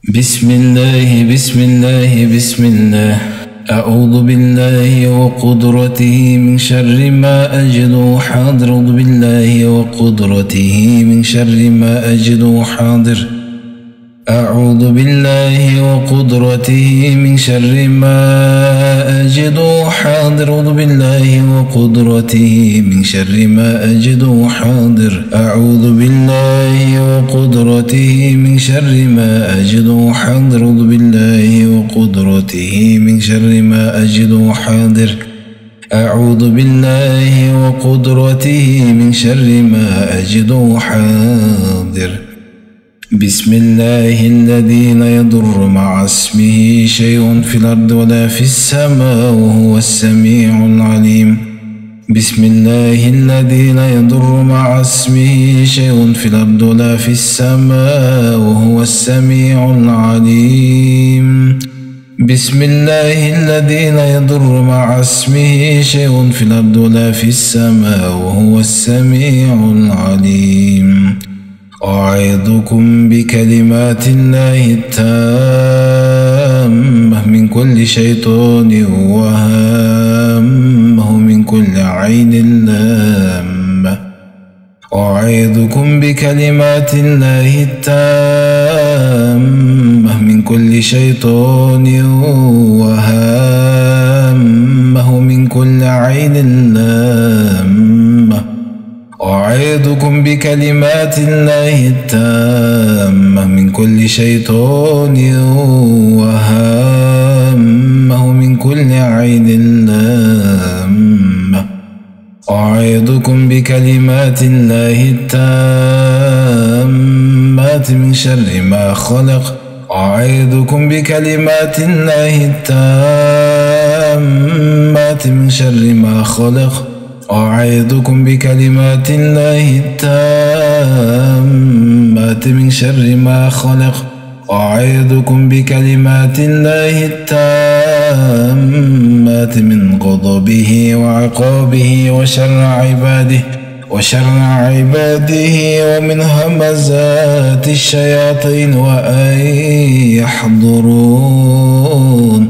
بسم الله بسم الله بسم الله. أعوذ بالله وقدرته من شر ما أجد حاضر. أعوذ بالله وقدرته من شر ما أجد حاضر. أعوذ بالله وقدرته من شر ما أجد حاضر. أعوذ بالله وقدرته من شر ما أجد حاضر. أعوذ بالله وقدرته من شر ما أجد حاضر. أعوذ بالله وقدرته من شر ما أجد حاضر. أعوذ بالله وقدرته من شر ما أجد حاضر. بسم الله الذي لا يضر مع اسمه شيء في الأرض ولا في السماء وهو السميع العليم. بسم الله الذي لا يضر مع اسمه شيء في الأرض ولا في السماء وهو السميع العليم. بسم الله الذي لا يضر مع اسمه شيء في الأرض ولا في السماء وهو السميع العليم. أعيذكم بكلمات الله التامة من كل شيطان وهامة من كل عين لامة. أعيذكم بكلمات الله التامة من كل شيطان وهامة من كل عين لامة. أعيذكم بكلمات الله التامة من كل شيطان وهامة من كل عين لامة. أعيذكم بكلمات الله التامات من شر ما خلق. أعيذكم بكلمات الله التامات من شر ما خلق. أعيذكم بكلمات الله التامات من شر ما خلق. أعيذكم بكلمات الله التامات من غضبه وعقابه وشر عباده ومن همزات الشياطين وأن يحضرون.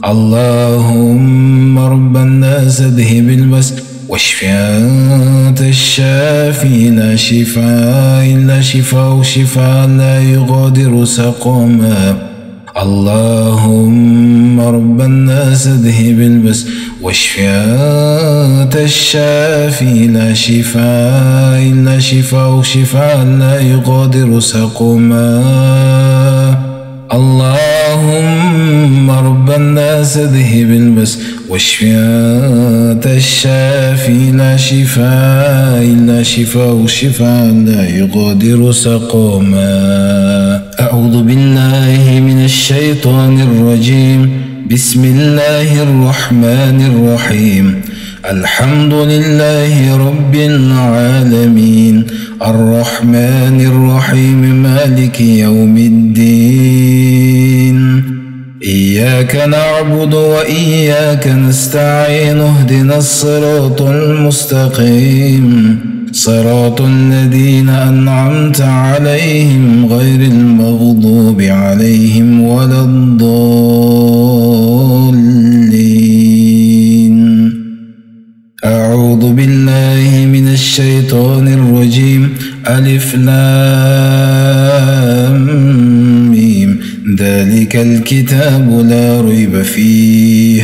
اللهم رب الناس اذهب البأس واشف أنت الشافي لا شفاء إلا شفاء شفاء لا يغادر سقما. اللهم رب الناس اذهب البأس واشف أنت الشافي لا شفاء إلا شفاء شفاء لا يغادر سقما. اللهم رب الناس اذهب البأس واشف أنت الشافي لا شفاء إلا شفاء شفاء لا يغادر سقما. أعوذ بالله من الشيطان الرجيم. بسم الله الرحمن الرحيم. الحمد لله رب العالمين الرحمن الرحيم مالك يوم الدين. إياك نعبد وإياك نستعين. اهدنا الصراط المستقيم صراط الذين أنعمت عليهم غير المغضوب عليهم ولا الضالين. أعوذ بالله من الشيطان الرجيم. ألف لام ميم. ذلك الكتاب لا ريب فيه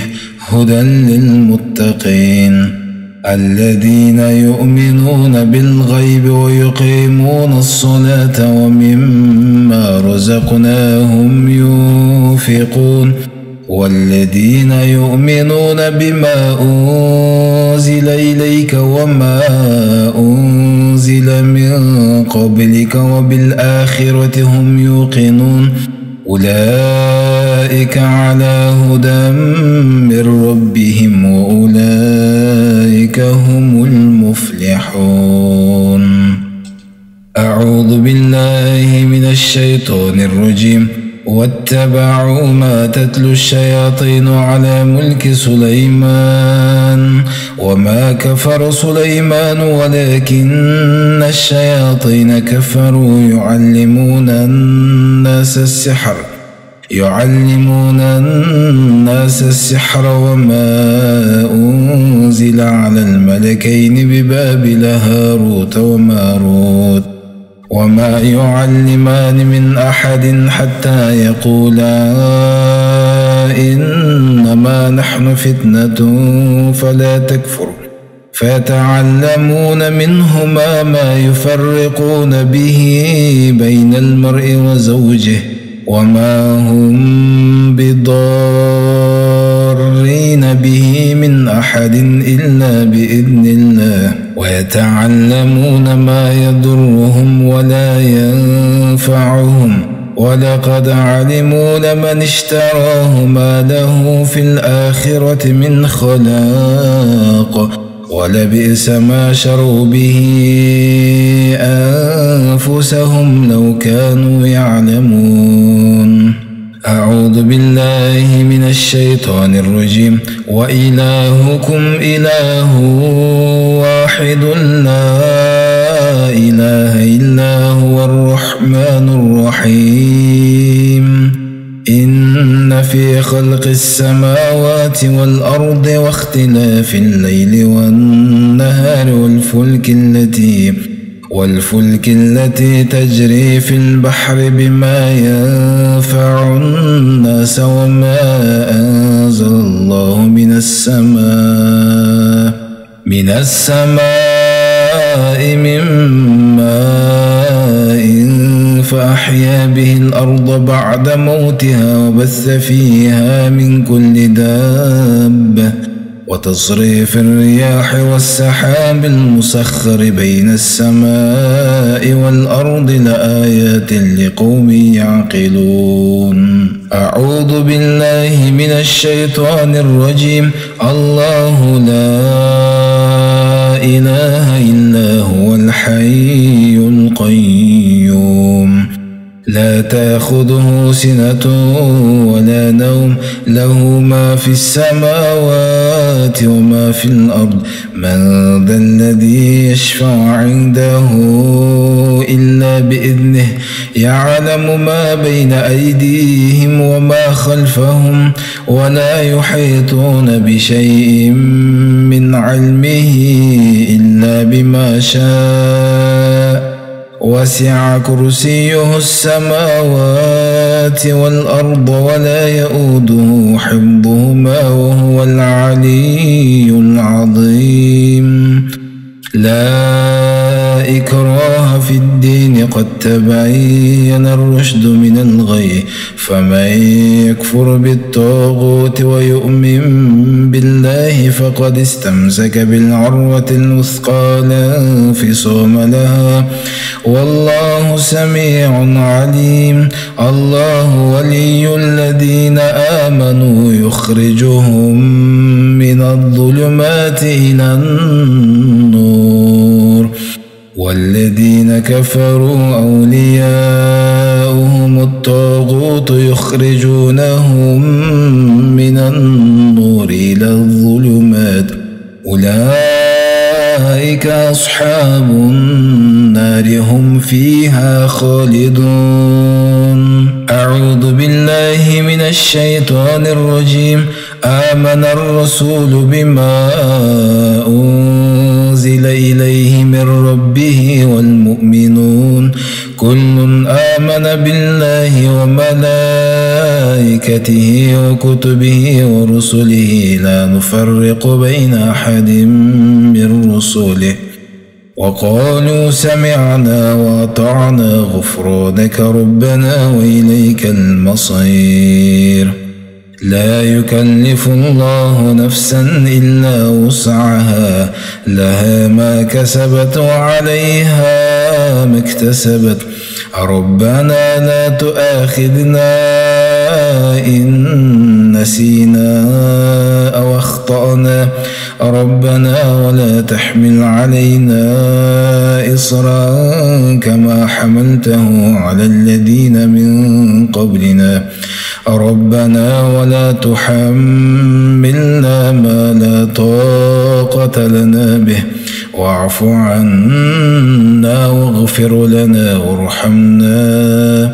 هدى للمتقين الذين يؤمنون بالغيب ويقيمون الصلاة ومما رزقناهم ينفقون. والذين يؤمنون بما أنزل إليك وما أنزل من قبلك وبالآخرة هم يوقنون. أولئك على هدى من ربهم وأولئك هم المفلحون. أعوذ بالله من الشيطان الرجيم. واتبعوا ما تتلو الشياطين على ملك سليمان وما كفر سليمان ولكن الشياطين كفروا يعلمون الناس السحر يعلمون الناس السحر وما أنزل على الملكين ببابل هاروت وماروت وما يعلمان من أحد حتى يقولا إنما نحن فتنة فلا تكفر فيتعلمون منهما ما يفرقون به بين المرء وزوجه وما هم بضارين به من أحد إلا بإذن الله ويتعلمون ما يضرهم ولا ينفعهم ولقد علموا لمن اشتراه ما له في الآخرة من خلاق ولبئس ما شروا به أنفسهم لو كانوا يعلمون. أعوذ بالله من الشيطان الرجيم. وإلهكم إله واحد لا إله إلا هو الرحمن الرحيم. إن في خلق السماوات والأرض واختلاف الليل والنهار والفلك التي تجري في البحر بما ينفع الناس وما أنزل الله من السماء من ماء فأحيا به الأرض بعد موتها وبث فيها من كل دابة وتصريف الرياح والسحاب المسخر بين السماء والأرض لآيات لقوم يعقلون. أعوذ بالله من الشيطان الرجيم. الله لا إله إلا هو الحي القيوم لا تأخذه سنة ولا نوم له ما في السماوات وما في الأرض من ذا الذي يشفع عنده إلا بإذنه يعلم ما بين أيديهم وما خلفهم ولا يحيطون بشيء من علمه إلا بما شاء وسع كرسيه السماوات والأرض ولا يؤوده حفظهما وهو العلي العظيم. لا إكراه في الدين قد تبين الرشد من الغي فمن يكفر بالطاغوت ويؤمن بالله فقد استمسك بالعروة الوثقى لا انفصام لها والله سميع عليم. الله ولي الذين آمنوا يخرجهم من الظلمات إلى النور والذين كفروا أولياؤهم الطاغوت يخرجونهم من النور إلى الظلمات أولئك أصحاب النار هم فيها خالدون. أعوذ بالله من الشيطان الرجيم. آمن الرسول بما أنزل إليه من ربه والمؤمنون كل آمن بالله وملائكته وكتبه ورسله لا نفرق بين أحد من رسله وقالوا سمعنا وأطعنا غفرانك ربنا وإليك المصير. لا يكلف الله نفسا إلا وسعها لها ما كسبت وعليها ما اكتسبت ربنا لا تؤاخذنا إن نسينا أو أخطأنا ربنا ولا تحمل علينا إصرا كما حملته على الذين من قبلنا ربنا ولا تحملنا ما لا طاقة لنا به واعف عنا واغفر لنا وارحمنا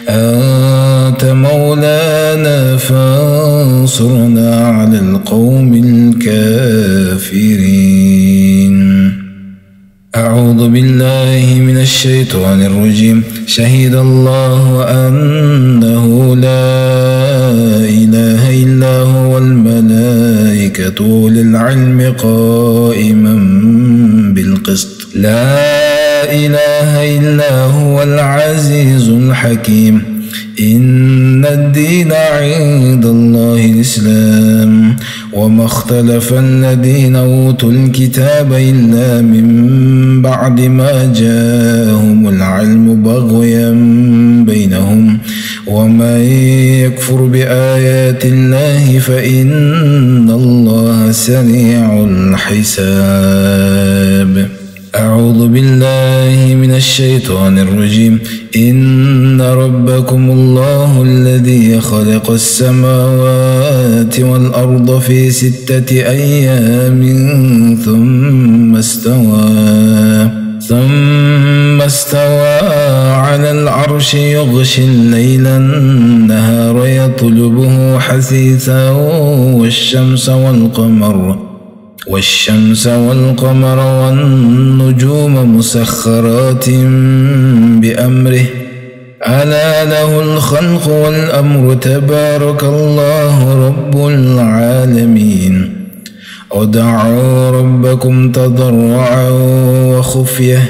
أنت مولانا فانصرنا على القوم الكافرين. أعوذ بالله من الشيطان الرجيم. شهد الله أنه لا إله إلا هو والملائكة أولو العلم قائما بالقسط. لا إله إلا هو العزيز الحكيم. إن الدين عند الله الإسلام وما اختلف الذين أوتوا الكتاب إلا من بعد ما جاءهم العلم بغيا بينهم ومن يكفر بآيات الله فإن الله سريع الحساب. أعوذ بالله من الشيطان الرجيم. إن ربكم الله الذي خلق السماوات والأرض في 6 أيام ثم استوى على العرش يغشي الليل النهار يطلبه حثيثا والشمس والقمر والنجوم مسخرات بأمره ألا له الخلق والأمر تبارك الله رب العالمين. ادعوا ربكم تضرعا وخفية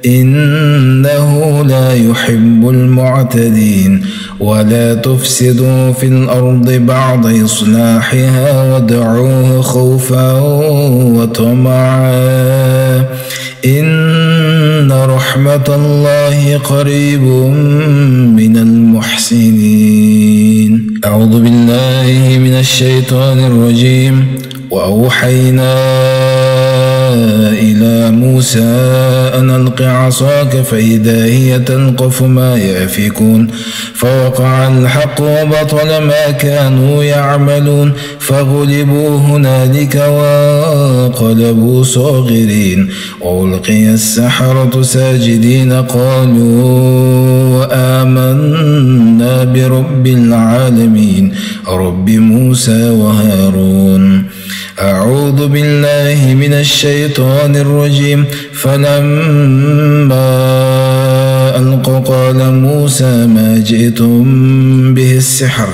إنه لا يحب المعتدين. ولا تفسدوا في الأرض بعد إصلاحها وادعوه خوفا وطمعا إن رحمة الله قريب من المحسنين. أعوذ بالله من الشيطان الرجيم. وأوحينا إلى موسى أن ألق عصاك فإذا هي تلقف ما يأفكون فوقع الحق وبطل ما كانوا يعملون فغلبوا هنالك وانقلبوا صاغرين وألقي السحرة ساجدين قالوا آمنا برب العالمين رب موسى وهارون. أعوذ بالله من الشيطان الرجيم. فلما ألقوا قال موسى ما جئتم به السحر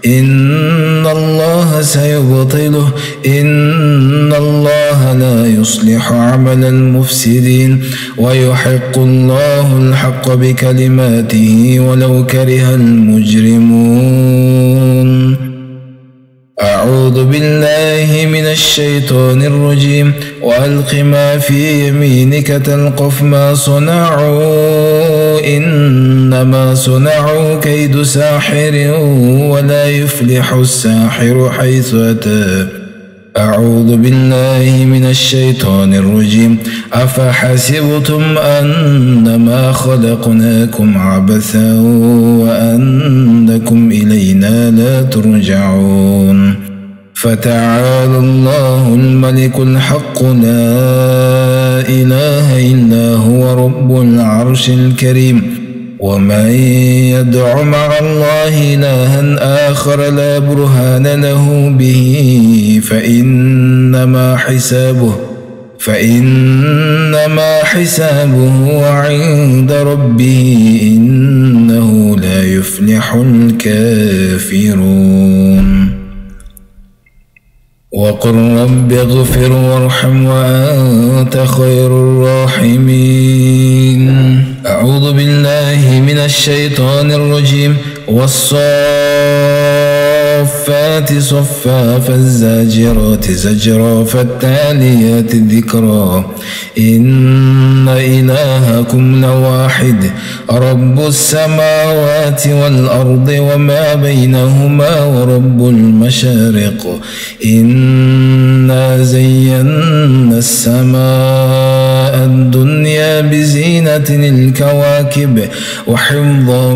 إن الله سيبطله إن الله لا يصلح عمل المفسدين ويحق الله الحق بكلماته ولو كره المجرمون. أعوذ بالله من الشيطان الرجيم. وألق ما في يمينك تلقف ما صنعوا إنما صنعوا كيد ساحر ولا يفلح الساحر حيث أتى. أعوذ بالله من الشيطان الرجيم. أفحسبتم أنما خلقناكم عبثا وأنكم إلينا لا ترجعون. فتعالى الله الملك الحق لا إله إلا هو رب العرش الكريم. ومن يدع مع الله إلها آخر لا برهان له به فإنما حسابه عند ربه إنه لا يفلح الكافرون. وقل رب اغفر وارحم وأنت خير الراحمين. أعوذ بالله من الشيطان الرجيم. والصافات صفا فالزاجرات زجرا فالتاليات ذكرا إن إلهكم لواحد رب السماوات والأرض وما بينهما ورب المشارق إنا زينا السماء الدنيا بزينة الكواكب وحفظا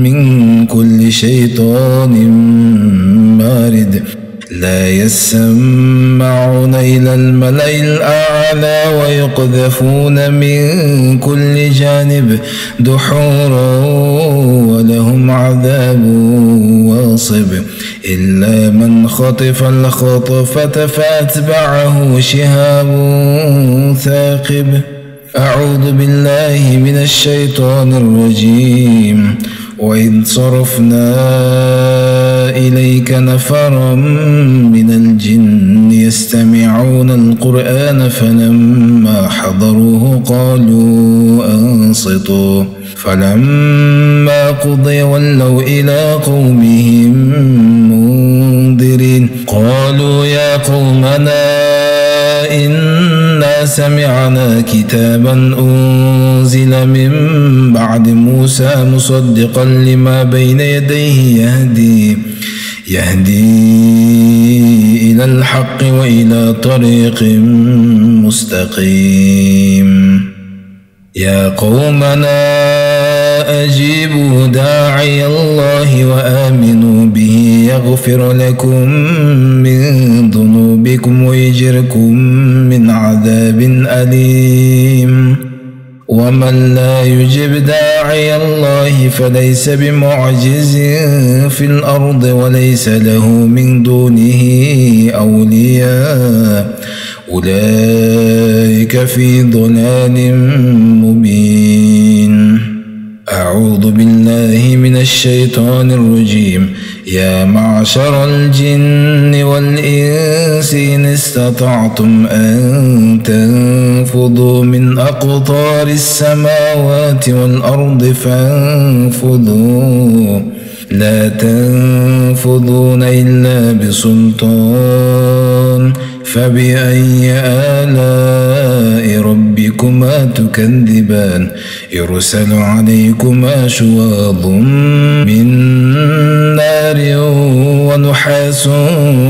من كل شيطان مارد لا يسمعون إلى الملأ الأعلى ويقذفون من كل جانب دحورا ولهم عذاب واصب إلا من خطف الخطفة فأتبعه شهاب ثاقب. أعوذ بالله من الشيطان الرجيم. وإذ صرفنا إليك نفرا من الجن يستمعون القرآن فلما حضروه قالوا أنصتوا فلما قضي ولوا إلى قومهم منذرين قالوا يا قومنا إنا سمعنا كتابا أنزل من بعد موسى مصدقا لما بين يديه يهدي إلى الحق وإلى طريق مستقيم. يا قومنا أجيبوا داعي الله وآمنوا به يغفر لكم من ذنوبكم ويجركم من عذاب أليم. ومن لا يجب داعي الله فليس بمعجز في الأرض وليس له من دونه أولياء أولئك في ضلال مبين. أعوذ بالله من الشيطان الرجيم. يا معشر الجن والإنس إن استطعتم أن تنفذوا من أقطار السماوات والأرض فانفذوا لا تنفذون إلا بسلطان. فبأي آلاء ربكما تكذبان يرسل عليكما شواظ من نار ونحاس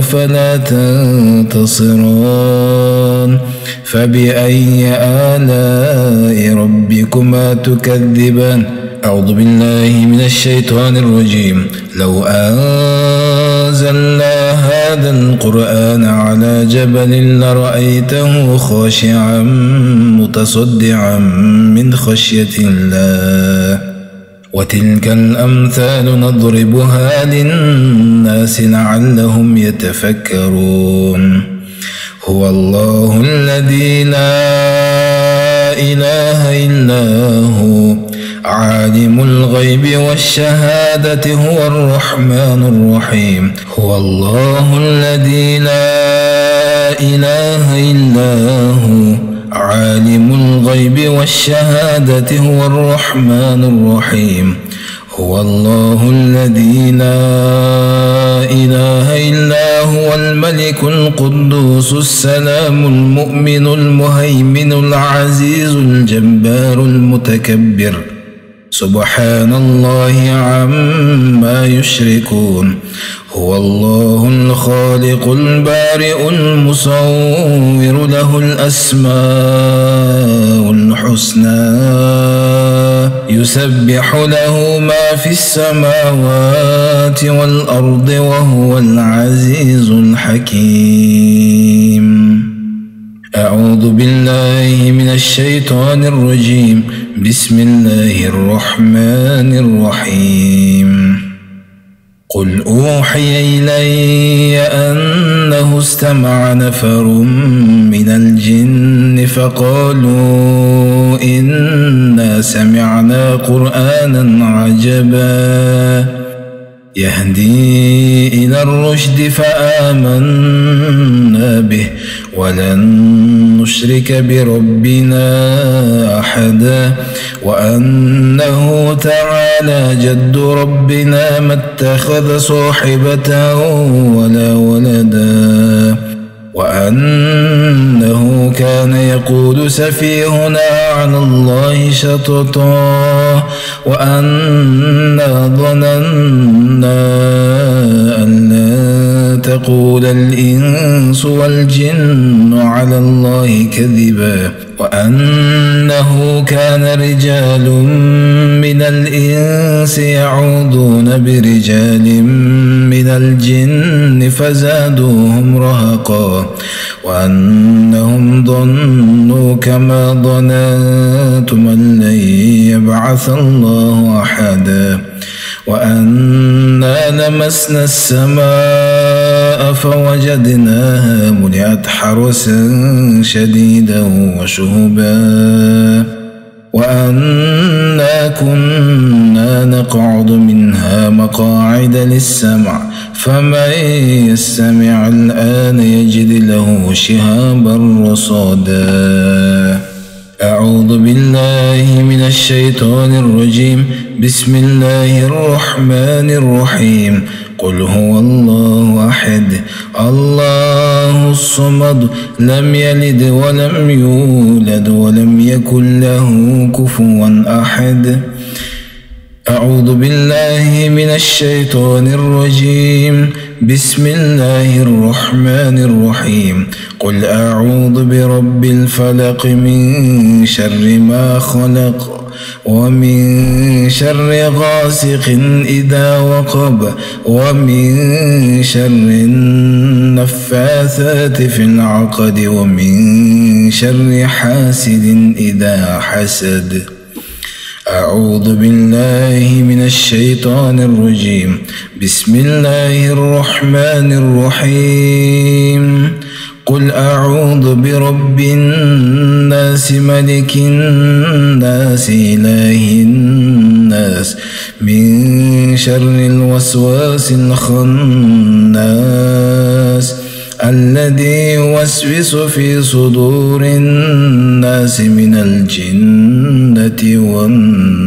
فلا تنتصران. فبأي آلاء ربكما تكذبان. أعوذ بالله من الشيطان الرجيم. لو أنزلنا هذا القرآن على جبل لرأيته خاشعا متصدعا من خشية الله. وتلك الأمثال نضربها للناس لعلهم يتفكرون. هو الله الذي لا إله إلا هو عالم الغيب والشهادة هو الرحمن الرحيم. هو الله الذي لا إله إلا هو عالم الغيب والشهادة هو الرحمن الرحيم. هو الله الذي لا إله إلا هو الملك القدوس السلام المؤمن المهيمن العزيز الجبار المتكبر. سبحان الله عما يشركون. هو الله الخالق البارئ المصور له الأسماء الحسنى يسبح له ما في السماوات والأرض وهو العزيز الحكيم. أعوذ بالله من الشيطان الرجيم. بسم الله الرحمن الرحيم. قل أوحي إلي أنه استمع نفر من الجن فقالوا إنا سمعنا قرآنا عجبا يهدي إلى الرشد فآمنا به ولن نشرك بربنا أحدا وأنه تعالى جد ربنا ما اتخذ صاحبة ولا ولدا وأنه كان يقول سفيهنا على الله شططا وأنا ظننا أن لا تقول الإنس والجن على الله كذبا وأنه كان رجال من الإنس يعوذون برجال من الجن فزادوهم رهقا وأنهم ظنوا كما ظننتم أن لن يبعث الله أحدا وأنا لمسنا السماء فوجدناها ملئت حرسا شديدا وشهبا وأنا كنا نقعد منها مقاعد للسمع فمن يستمع الآن يجد له شهابا رصادا. أعوذ بالله من الشيطان الرجيم. بسم الله الرحمن الرحيم. قل هو الله أحد الله الصمد لم يلد ولم يولد ولم يكن له كفوا أحد. أعوذ بالله من الشيطان الرجيم. بسم الله الرحمن الرحيم. قل أعوذ برب الفلق من شر ما خلق ومن شر غاسق إذا وقب ومن شر النفاثات في العقد ومن شر حاسد إذا حسد. أعوذ بالله من الشيطان الرجيم. بسم الله الرحمن الرحيم. قل أعوذ برب الناس ملك الناس إله الناس من شر الوسواس الخناس الذي يوسوس في صدور الناس من الجنة والناس.